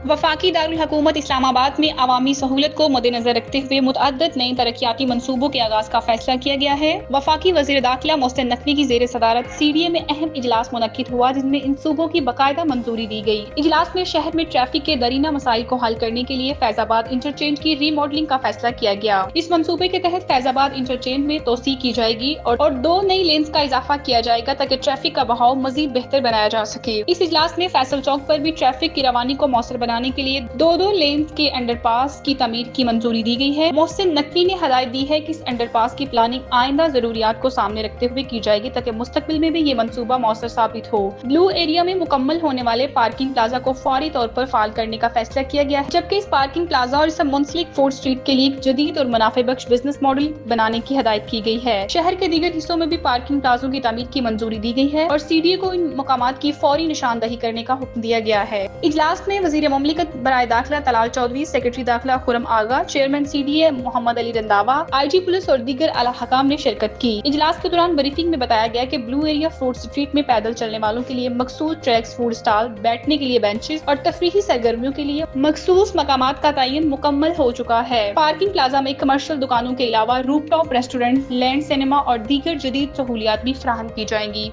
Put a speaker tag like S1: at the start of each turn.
S1: वफाकी दारुल हुकूमत इस्लामाबाद में अवामी सहूलत को मद्देनजर रखते हुए मुतअद्दिद नए तरक्याती मनसूबों के आगाज का फैसला किया गया है। वफाकी वज़ीर दाखिला मोहसिन नकवी की ज़ेर सदारत CDA में अहम इजलास मुनक्किद हुआ, जिसमें इन सूबों की बाकायदा मंजूरी दी गई। इजलास में शहर में ट्रैफिक के दरीना मसाइल को हल करने के लिए फैजाबाद इंटरचेंज की रीमॉडलिंग का फैसला किया गया। इस मंसूबे के तहत फैजाबाद इंटरचेंज में तोसी की जाएगी और 2 नई लेन्स का इजाफा किया जाएगा ताकि ट्रैफिक का बहाव मजीद बेहतर बनाया जा सके। इस इजलास में फैसल चौक पर भी ट्रैफिक की रवानी को मौसर बनाने के लिए 2 लेन्स के अंडरपास की तमीर की मंजूरी दी गई है। मोहसिन नकवी ने हदायत दी है कि इस अंडरपास की प्लानिंग आइंदा जरूरियात को सामने रखते हुए की जाएगी ताकि मुस्तकबिल में भी ये मंसूबा मौसर साबित हो। ब्लू एरिया में मुकम्मल होने वाले पार्किंग प्लाजा को फौरी तौर पर फाल करने का फैसला किया गया है, जबकि इस पार्किंग प्लाजा और इससे मुंसलिक फोर्थ स्ट्रीट के लिए एक जदीद और मुनाफे बख्श बिजनेस मॉडल बनाने की हदायत की गई है। शहर के दीगर हिस्सों में भी पार्किंग प्लाजों की तमीर की मंजूरी दी गई है और CDA को इन मकामात की फौरी निशानदही करने का हुक्म दिया गया है। इजलास में वजीर मुमलिकत बराए दाखिला तलाल चौधरी, सेक्रेटरी दाखिला Khurram Agha, chairman CDA Mohammad Ali Randhawa, IG police और दीगर आला हकाम ने शिरकत की। इजलास के दौरान ब्रीफिंग में बताया गया कि ब्लू एरिया फोर्थ स्ट्रीट में पैदल चलने वालों के लिए मखसूस ट्रैक्स, फूड स्टॉल, बैठने के लिए बेंचेस और तफरीही सरगर्मियों के लिए मखसूस मकामात का तयन मुकम्मल हो चुका है। पार्किंग प्लाजा में कमर्शियल दुकानों के अलावा रूफटॉप रेस्टोरेंट, लैंड सिनेमा और दीगर जदीद सहूलियात भी फराहम की जाएंगी।